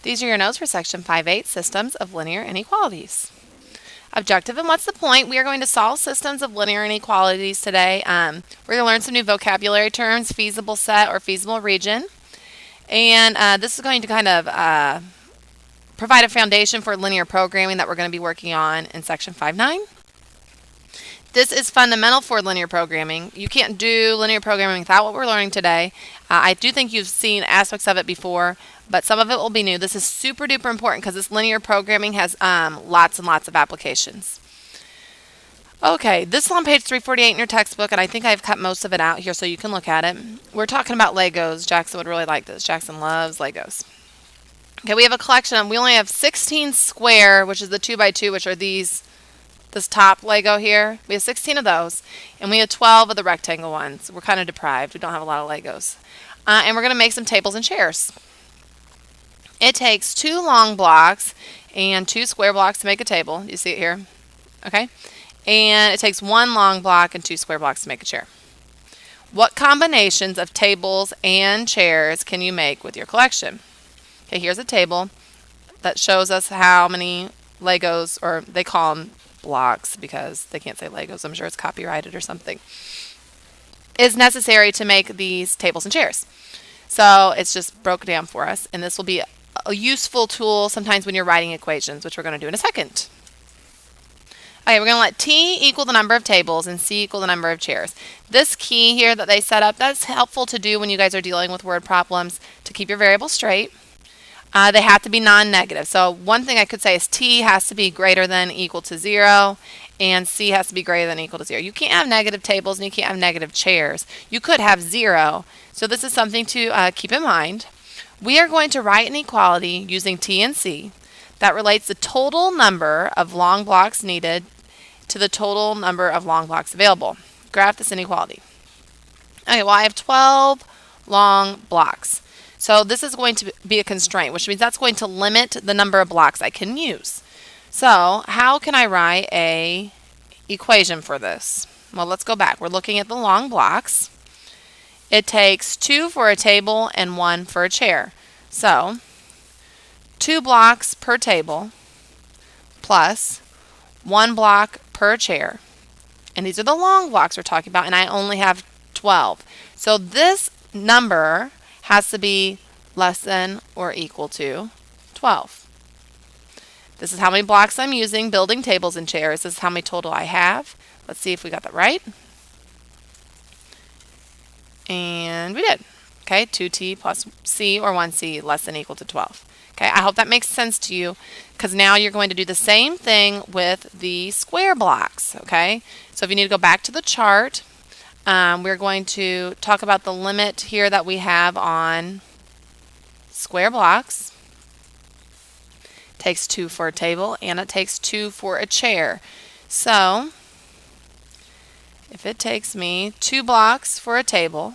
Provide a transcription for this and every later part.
These are your notes for section 5.8, Systems of Linear Inequalities. Objective and what's the point? We are going to solve systems of linear inequalities today. We're going to learn some new vocabulary terms, feasible set or feasible region. And this is going to kind of provide a foundation for linear programming that we're going to be working on in section 5.9. This is fundamental for linear programming. You can't do linear programming without what we're learning today. I do think you've seen aspects of it before, but some of it will be new. This is super duper important because this linear programming has lots and lots of applications. Okay, this is on page 348 in your textbook, and I think I've cut most of it out here so you can look at it. We're talking about Legos. Jackson would really like this. Jackson loves Legos. Okay, we have a collection. We only have 16 square, which is the 2x2, which are this top Lego here. We have 16 of those, and we have 12 of the rectangle ones. We're kind of deprived. We don't have a lot of Legos. And we're going to make some tables and chairs. It takes 2 long blocks and 2 square blocks to make a table. You see it here? Okay. And it takes 1 long block and 2 square blocks to make a chair. What combinations of tables and chairs can you make with your collection? Okay, here's a table that shows us how many Legos, or they call them blocks because they can't say Legos. I'm sure it's copyrighted or something. Is necessary to make these tables and chairs. So it's just broken down for us, and this will be a useful tool sometimes when you're writing equations, which we're going to do in a second. Okay, we're going to let T equal the number of tables and C equal the number of chairs. This key here that they set up, that's helpful to do when you guys are dealing with word problems to keep your variables straight. They have to be non-negative. So one thing I could say is T has to be greater than equal to 0, and C has to be greater than equal to 0. You can't have negative tables and you can't have negative chairs. You could have 0. So this is something to keep in mind. We are going to write an equality using T and C that relates the total number of long blocks needed to the total number of long blocks available. Graph this inequality. Okay, well I have 12 long blocks. So this is going to be a constraint, which means that's going to limit the number of blocks I can use. So how can I write a equation for this? Well, let's go back. We're looking at the long blocks. It takes 2 for a table and 1 for a chair. So 2 blocks per table plus 1 block per chair. And these are the long blocks we're talking about, and I only have 12. So this number has to be less than or equal to 12. This is how many blocks I'm using building tables and chairs. This is how many total I have. Let's see if we got that right. And we did. Okay, 2T plus C or 1C less than or equal to 12. Okay, I hope that makes sense to you because now you're going to do the same thing with the square blocks. Okay, so if you need to go back to the chart, we're going to talk about the limit here that we have on square blocks. It takes 2 for a table and it takes 2 for a chair. So if it takes me 2 blocks for a table,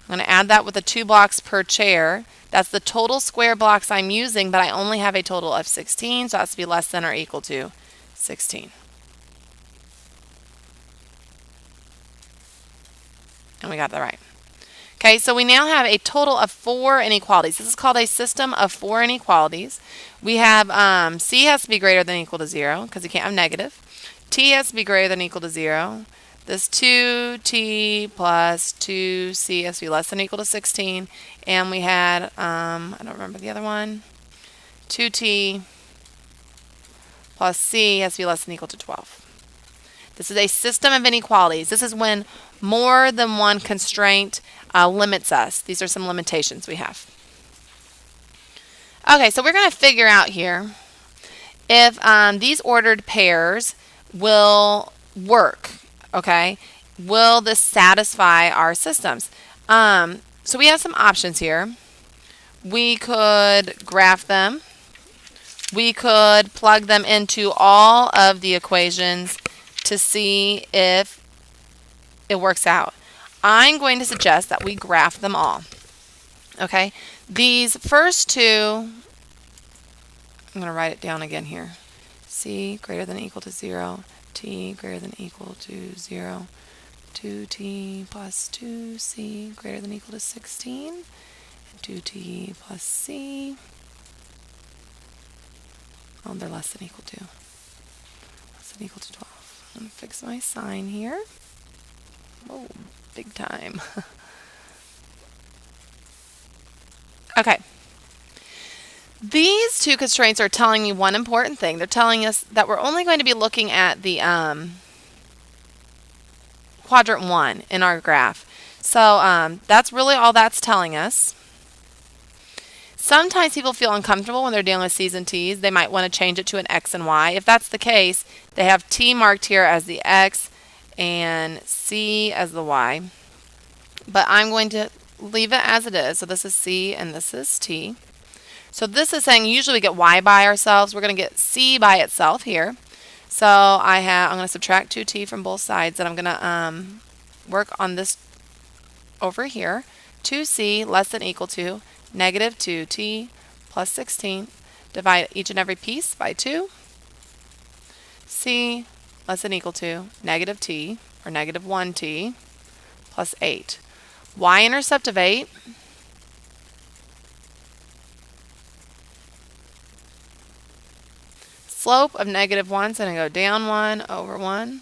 I'm going to add that with the 2 blocks per chair. That's the total square blocks I'm using, but I only have a total of 16, so it has to be less than or equal to 16. And we got that right. Okay, so we now have a total of 4 inequalities. This is called a system of 4 inequalities. We have C has to be greater than or equal to 0 because you can't have negative. T has to be greater than or equal to 0. This 2T plus 2C has to be less than or equal to 16. And we had, I don't remember the other one, 2T plus C has to be less than or equal to 12. This is a system of inequalities. This is when more than one constraint limits us. These are some limitations we have. Okay, so we're going to figure out here if these ordered pairs will work. Okay, will this satisfy our systems? So we have some options here. We could graph them. We could plug them into all of the equations to see if it works out. I'm going to suggest that we graph them all. Okay, these first two, I'm going to write it down again here. C greater than or equal to 0, T greater than or equal to 0, 2T plus 2C greater than or equal to 16, 2t plus c. Oh, they're less than equal to. Less than equal to 12. I'm going to fix my sign here. Oh, big time. Okay. These two constraints are telling me one important thing. They're telling us that we're only going to be looking at the quadrant 1 in our graph. So that's really all that's telling us. Sometimes people feel uncomfortable when they're dealing with c's and t's. They might want to change it to an x and y. If that's the case, they have t marked here as the x and c as the y. But I'm going to leave it as it is. So this is c and this is t. So this is saying usually we get y by ourselves. We're going to get c by itself here. So I'm going to subtract 2t from both sides, and I'm going to work on this over here. 2c less than equal to negative 2t plus 16. Divide each and every piece by 2. C less than equal to negative t, or negative 1t, plus 8. Y-intercept of 8. Slope of negative 1, so I'm going to go down 1 over 1.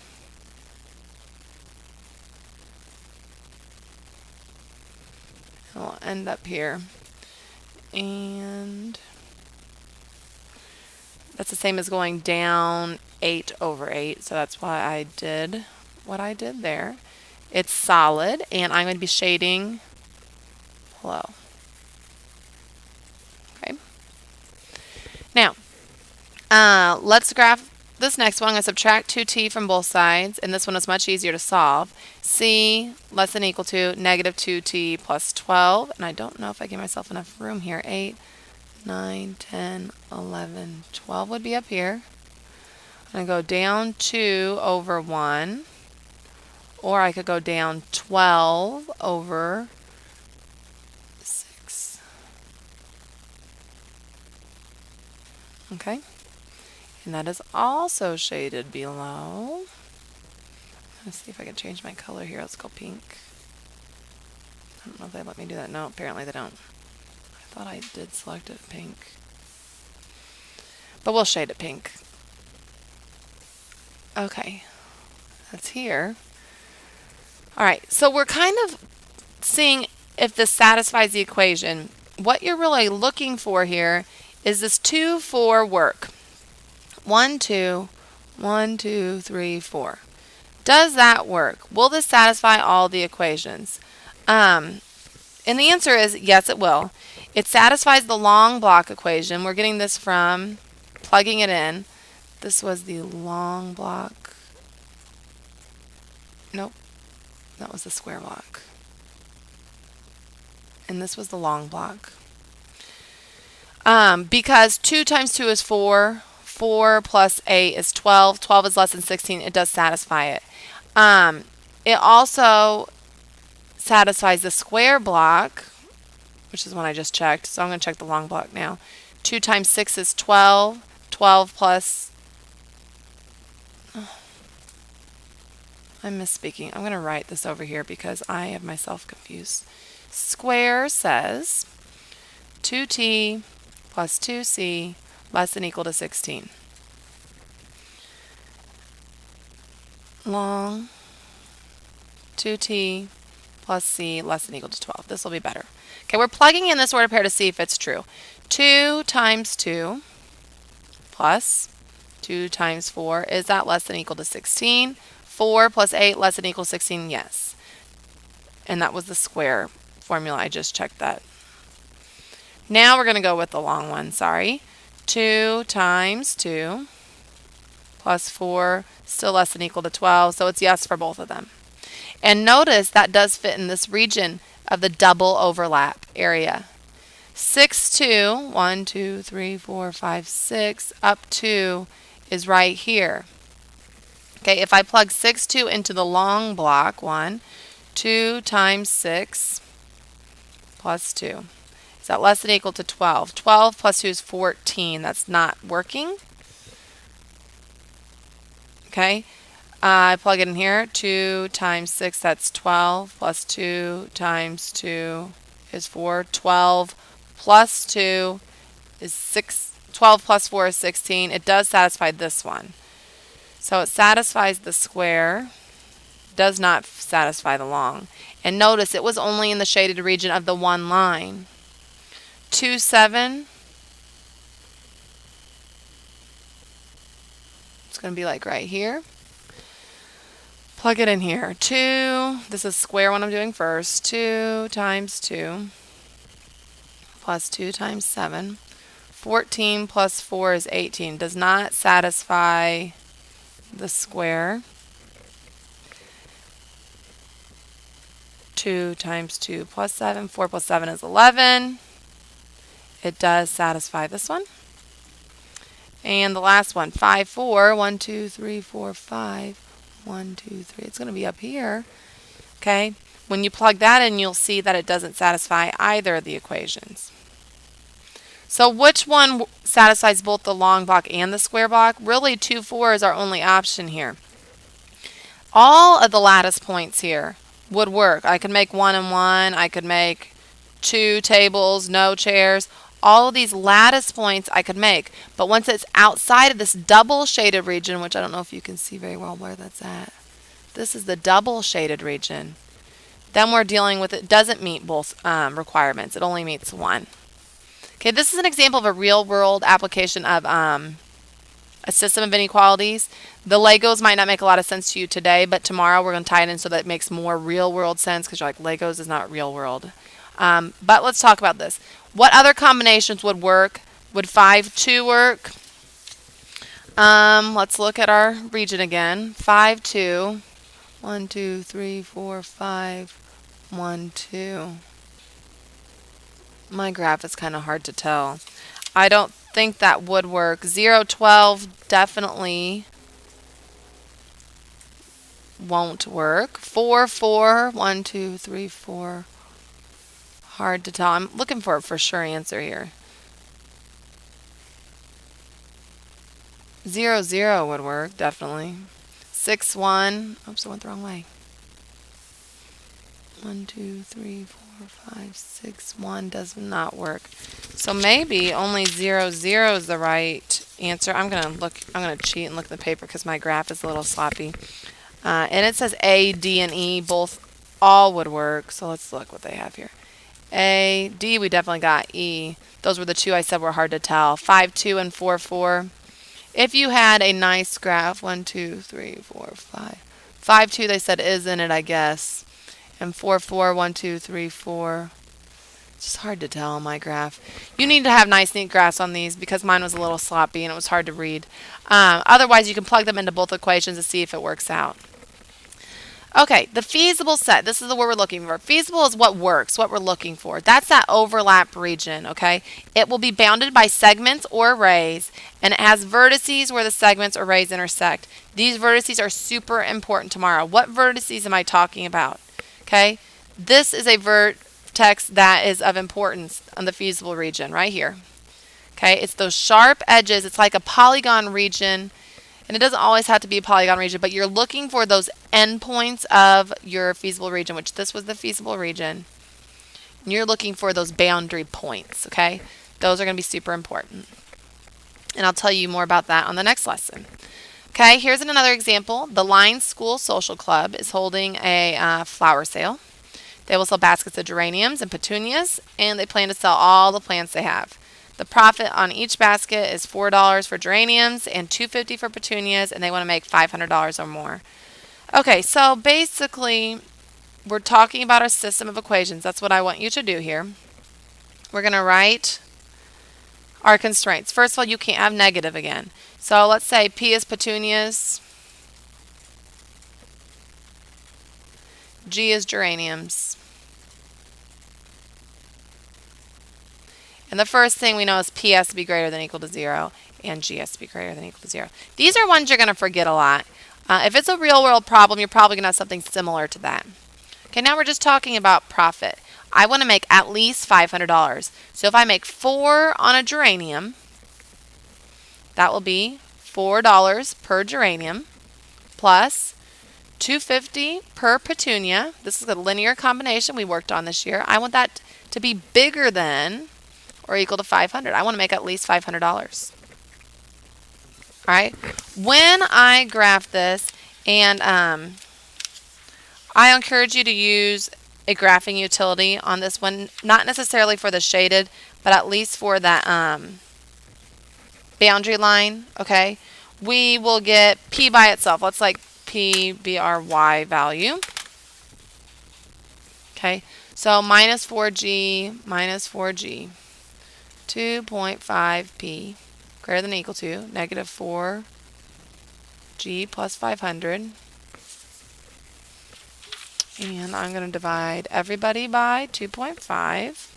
And we'll end up here. And that's the same as going down 8 over 8, so that's why I did what I did there. It's solid, and I'm going to be shading below. Okay. Now, let's graph this next one. I'm going to subtract 2t from both sides, and this one is much easier to solve. C less than equal to negative 2t plus 12, and I don't know if I give myself enough room here. 8, 9, 10, 11, 12 would be up here. I'm going to go down 2 over 1, or I could go down 12 over 6. Okay. And that is also shaded below. Let's see if I can change my color here. Let's go pink. I don't know if they let me do that. No, apparently they don't. I thought I did select it pink. But we'll shade it pink. Okay. That's here. Alright, so we're kind of seeing if this satisfies the equation. What you're really looking for here is this 2, 4 work. 1, 2, 1, 2, 3, 4. Does that work? Will this satisfy all the equations? And the answer is yes, it will. It satisfies the long block equation. We're getting this from plugging it in. This was the long block. Nope, that was the square block. And this was the long block. Because 2 times 2 is 4. 4 plus 8 is 12. 12 is less than 16. It does satisfy it. It also satisfies the square block, which is one I just checked. So I'm going to check the long block now. 2 times 6 is 12. 12 plus... Oh, I'm misspeaking. I'm going to write this over here because I have myself confused. Square says 2t plus 2c less than equal to 16. Long 2t plus c less than equal to 12. This will be better. Okay, we're plugging in this order pair to see if it's true. 2 times 2 plus 2 times 4, is that less than equal to 16? 4 plus 8 less than equal to 16, yes. And that was the square formula. I just checked that. Now we're going to go with the long one, sorry. 2 times 2 plus 4, still less than equal to 12, so it's yes for both of them. And notice that does fit in this region of the double overlap area. 6, 2, 1, 2, 3, 4, 5, 6, up 2 is right here. Okay, if I plug 6, 2 into the long block, 1, 2 times 6 plus 2. Is that less than or equal to 12? 12 plus 2 is 14. That's not working. Okay, I plug it in here. 2 times 6, that's 12, plus 2 times 2 is 4. 12 plus 2 is 6. 12 plus 4 is 16. It does satisfy this one. So it satisfies the square, does not satisfy the long. And notice it was only in the shaded region of the one line. 2, 7. It's going to be like right here. Plug it in here. 2, this is square one I'm doing first. 2 times 2 plus 2 times 7. 14 plus 4 is 18. Does not satisfy the square. 2 times 2 plus 7. 4 plus 7 is 11. It does satisfy this one. And the last one, 5, 4. 1, 2, 3, 4, 5. 1, 2, 3. It's going to be up here. Okay. When you plug that in, you'll see that it doesn't satisfy either of the equations. So which one satisfies both the long block and the square block? Really, 2, 4 is our only option here. All of the lattice points here would work. I could make 1 and 1. I could make 2 tables, no chairs. All of these lattice points I could make. But once it's outside of this double shaded region, which I don't know if you can see very well where that's at. This is the double shaded region. Then we're dealing with it doesn't meet both requirements. It only meets one. Okay, this is an example of a real-world application of a system of inequalities. The Legos might not make a lot of sense to you today, but tomorrow we're going to tie it in so that it makes more real-world sense because you're like, Legos is not real-world. But let's talk about this. What other combinations would work? Would 5, 2 work? Let's look at our region again. 5, 2. 1, 2, 3, 4, 5. 1, 2. My graph is kind of hard to tell. I don't think that would work. 0, 12 definitely won't work. 4, 4. 1, 2, 3, 4. Hard to tell. I'm looking for a for sure answer here. 0, 0 would work, definitely. 6, 1. Oops, I went the wrong way. 1, 2, 3, 4, 5, 6, 1 does not work. So maybe only 0, 0 is the right answer. I'm gonna cheat and look at the paper because my graph is a little sloppy. And it says A, D, and E both all would work. So let's look what they have here. A, D, we definitely got. E, those were the two I said were hard to tell. 5, 2, and 4, 4. If you had a nice graph, 1, 2, 3, 4, 5. 5, 2, they said is in it, I guess. And 4, 4, 1, 2, 3, 4. It's just hard to tell on my graph. You need to have nice, neat graphs on these because mine was a little sloppy and it was hard to read. Otherwise, you can plug them into both equations to see if it works out. Okay, the feasible set. This is the word we're looking for. Feasible is what works, what we're looking for. That's that overlap region, okay? It will be bounded by segments or arrays, and it has vertices where the segments or arrays intersect. These vertices are super important tomorrow. What vertices am I talking about? Okay, this is a vertex that is of importance on the feasible region right here. Okay, it's those sharp edges. It's like a polygon region. And it doesn't always have to be a polygon region, but you're looking for those endpoints of your feasible region, which this was the feasible region. And you're looking for those boundary points, okay? Those are going to be super important. And I'll tell you more about that on the next lesson. Okay, here's another example. The Line School Social Club is holding a flower sale. They will sell baskets of geraniums and petunias, and they plan to sell all the plants they have. The profit on each basket is $4 for geraniums and $2.50 for petunias, and they want to make $500 or more. Okay, so basically, we're talking about our system of equations. That's what I want you to do here. We're going to write our constraints. First of all, you can't have negative again. So let's say P is petunias, G is geraniums. And the first thing we know is P has to be greater than or equal to 0, and G has to be greater than or equal to 0. These are ones you're going to forget a lot. If it's a real-world problem, you're probably going to have something similar to that. Okay, now we're just talking about profit. I want to make at least $500. So if I make 4 on a geranium, that will be $4 per geranium plus $2.50 per petunia. This is a linear combination we worked on this year. I want that to be bigger than or equal to 500. I want to make at least $500. All right. When I graph this, and I encourage you to use a graphing utility on this one, not necessarily for the shaded, but at least for that boundary line, okay? We will get P by itself. Let's like P be our Y value. Okay, so minus 4G, 2.5P greater than or equal to negative 4G plus 500. And I'm going to divide everybody by 2.5.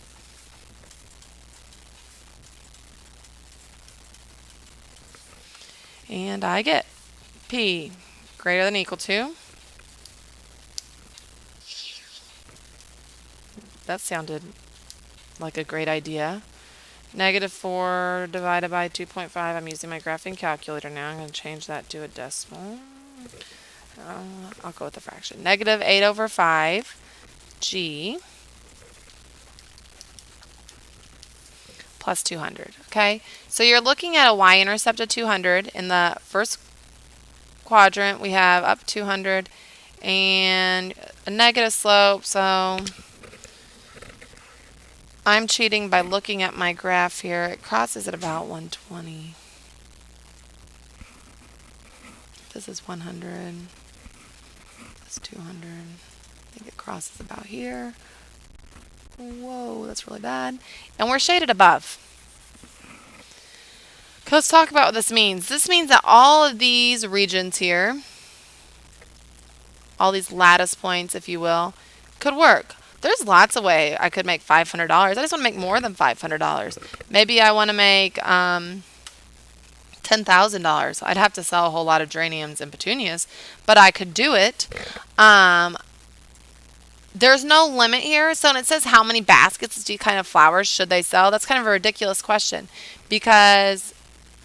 And I get P greater than or equal to. That sounded like a great idea. Negative 4 divided by 2.5. I'm using my graphing calculator now. I'm going to change that to a decimal. I'll go with a fraction. Negative 8 over 5 G plus 200. Okay, so you're looking at a y-intercept of 200. In the first quadrant, we have up 200 and a negative slope. So I'm cheating by looking at my graph here. It crosses at about 120. This is 100. That's 200. I think it crosses about here. Whoa, that's really bad. And we're shaded above. Okay, let's talk about what this means. This means that all of these regions here, all these lattice points, if you will, could work. There's lots of ways I could make $500. I just want to make more than $500. Maybe I want to make $10,000. I'd have to sell a whole lot of geraniums and petunias, but I could do it. There's no limit here. So when it says how many baskets of these kind of flowers should they sell, that's kind of a ridiculous question, because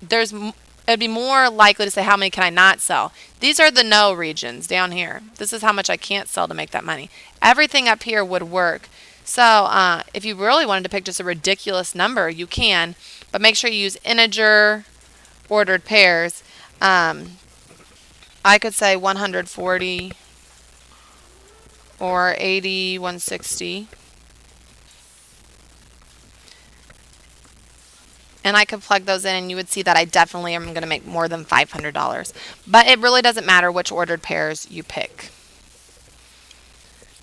it'd be more likely to say how many can I not sell. These are the no regions down here. This is how much I can't sell to make that money. Everything up here would work. So if you really wanted to pick just a ridiculous number, you can, but make sure you use integer ordered pairs. I could say 140 or 80, 160. And I could plug those in and you would see that I definitely am going to make more than $500. But it really doesn't matter which ordered pairs you pick.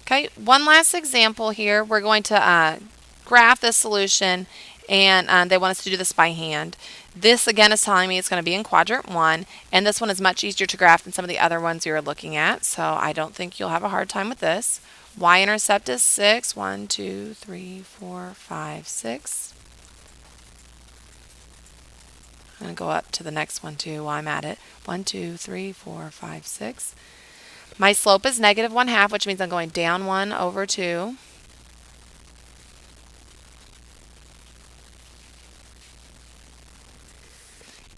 Okay, one last example here. We're going to graph this solution, and they want us to do this by hand. This again is telling me it's going to be in quadrant 1, and this one is much easier to graph than some of the other ones you're looking at, so I don't think you'll have a hard time with this. Y-intercept is 6. 1, 2, 3, 4, 5, 6. I'm going to go up to the next one too while I'm at it. 1, 2, 3, 4, 5, 6. My slope is negative 1/2, which means I'm going down 1 over 2.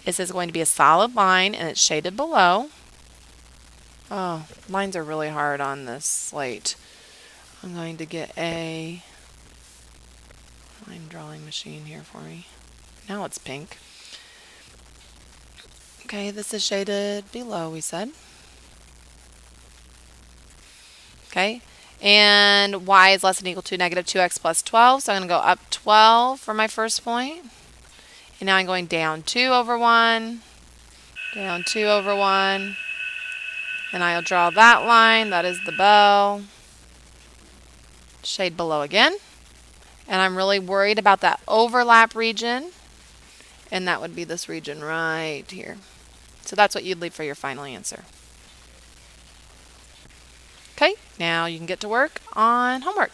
This is going to be a solid line, and it's shaded below. Oh, lines are really hard on this slate. I'm going to get a line drawing machine here for me. Now it's pink. Okay, this is shaded below, we said. Okay, and y is less than or equal to negative 2x plus 12, so I'm going to go up 12 for my first point. And now I'm going down 2 over 1, down 2 over 1, and I'll draw that line. That is the bell. Shade below again. And I'm really worried about that overlap region, and that would be this region right here. So that's what you'd leave for your final answer. Okay, now you can get to work on homework.